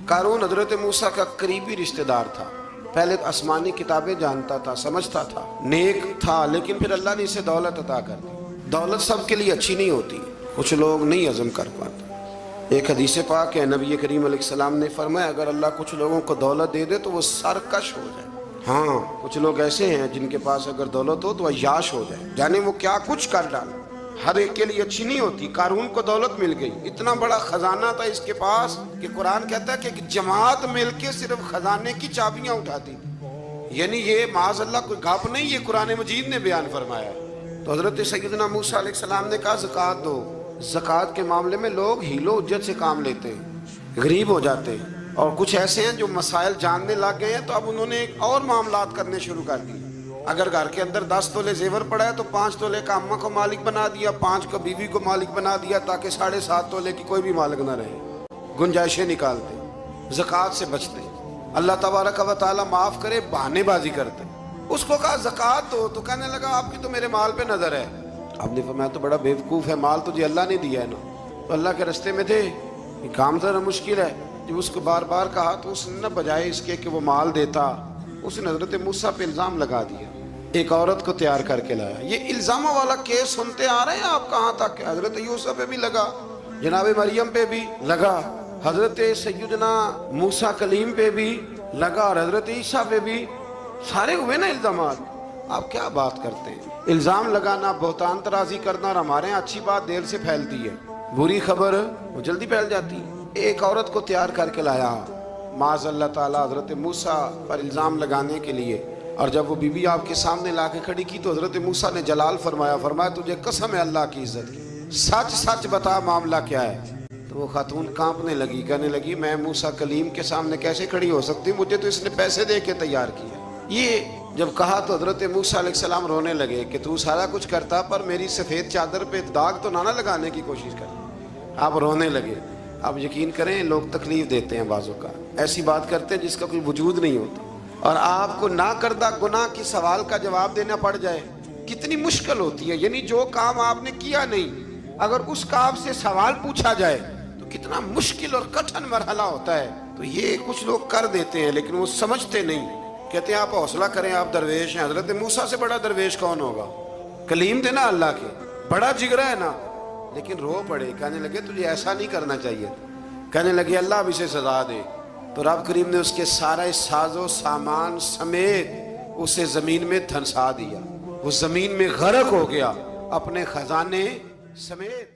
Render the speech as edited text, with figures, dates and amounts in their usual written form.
قارون حضرت موسیٰ کا قریبی رشتہ دار تھا، پہلے آسمانی کتابیں جانتا تھا، سمجھتا تھا، نیک تھا، لیکن پھر اللہ نے اسے دولت عطا کر دی۔ دولت سب کے لیے اچھی نہیں ہوتی، کچھ لوگ نہیں ہضم کر پاتے۔ ایک حدیث پاک ہے، نبی کریم علیہ السلام نے فرمایا اگر اللہ کچھ لوگوں کو دولت دے دے تو وہ سرکش ہو جائے۔ ہاں، کچھ لوگ ایسے ہیں جن کے پاس اگر دولت ہو تو عیاش ہو جائے، جانے وہ کیا کچھ کر ڈالے۔ ہر ایک کے لیے اچھی نہیں ہوتی۔ قارون کو دولت مل گئی، اتنا بڑا خزانہ تھا اس کے پاس کہ قرآن کہتا ہے کہ ایک جماعت مل کے صرف خزانے کی چابیاں اٹھاتی تھی۔ یعنی یہ معاذ اللہ کوئی گپ نہیں، یہ قرآن مجید نے بیان فرمایا ہے۔ تو حضرت سیدنا موسیٰ علیہ السلام نے کہا زکوٰۃ دو۔ زکوٰۃ کے معاملے میں لوگ ہیل و حجت سے کام لیتے ہیں، غریب ہو جاتے ہیں، اور کچھ ایسے ہیں جو مسائل جاننے لگ گئے ہیں تو اب انہوں نے اور معاملات کرنے شروع کر دیے۔ اگر گھر کے اندر 10 تولے زیور پڑا ہے تو 5 تولے کا اماں کو مالک بنا دیا، 5 کو بیوی کو مالک بنا دیا، تاکہ 7.5 تولے کی کوئی بھی مالک نہ رہے۔ گنجائشیں نکالتے، زکوٰۃ سے بچتے۔ اللہ تبارک و تعالیٰ معاف کرے، بہانے بازی کرتے۔ اس کو کہا زکوٰۃ دو تو کہنے لگا آپ کی تو میرے مال پہ نظر ہے۔ آپ نے فرمایا تو بڑا بیوقوف ہے، مال تجھے اللہ نے دیا ہے نا۔ تو اللہ کے رستے میں تھے، یہ کام ذرا مشکل ہے۔ جب اس کو بار بار کہا تو اس نے نہ بجائے اس کے کہ وہ مال دیتا، اس نے حضرت موسیٰ پہ الزام لگا دیا۔ ایک عورت کو تیار کر کے لایا۔ یہ الزاموں والا کیس سنتے آ رہے ہیں آپ کہاں تک؟ حضرت یوسف پہ بھی لگا، جناب مریم پہ بھی لگا، حضرت سیدنا موسیٰ کلیم پہ بھی لگا، اور حضرت عیسیٰ پہ بھی سارے ہوئے نا الزامات۔ آپ کیا بات کرتے ہیں؟ الزام لگانا، بہتان ترازی کرنا، اور ہمارے یہاں اچھی بات دیر سے پھیلتی ہے، بری خبر وہ جلدی پھیل جاتی ہے۔ ایک عورت کو تیار کر کے لایا معاذ اللہ تعالیٰ حضرت موسیٰ پر الزام لگانے کے لیے، اور جب وہ بی بی آپ کے سامنے لا کے کھڑی کی تو حضرت موسیٰ نے جلال فرمایا تجھے قسم ہے اللہ کی عزت کی، سچ سچ بتا معاملہ کیا ہے۔ تو وہ خاتون کانپنے لگی، کہنے لگی میں موسیٰ کلیم کے سامنے کیسے کھڑی ہو سکتی، مجھے تو اس نے پیسے دے کے تیار کیا۔ یہ جب کہا تو حضرت موسیٰ علیہ السلام رونے لگے کہ تو سارا کچھ کرتا پر میری سفید چادر پہ داغ تو نہ لگانے کی کوشش کر۔ آپ رونے لگے۔ آپ یقین کریں لوگ تکلیف دیتے ہیں، بعضوں کا ایسی بات کرتے ہیں جس کا کوئی وجود نہیں ہوتا، اور آپ کو نہ کردہ گناہ کی سوال کا جواب دینا پڑ جائے کتنی مشکل ہوتی ہے۔ یعنی جو کام آپ نے کیا نہیں، اگر اس کا آپ سے سوال پوچھا جائے تو کتنا مشکل اور کٹھن مرحلہ ہوتا ہے۔ تو یہ کچھ لوگ کر دیتے ہیں لیکن وہ سمجھتے نہیں، کہتے ہیں آپ حوصلہ کریں، آپ درویش ہیں۔ حضرت موسیٰ سے بڑا درویش کون ہوگا؟ کلیم تھے نا اللہ کے، بڑا جگرا ہے نا۔ لیکن رو پڑے، کہنے لگے تجھے ایسا نہیں کرنا چاہیے، کہنے لگے اللہ اب اسے سزا دے۔ تو رب کریم نے اس کے سارے ساز و سامان سمیت اسے زمین میں دھنسا دیا، وہ زمین میں غرق ہو گیا اپنے خزانے سمیت۔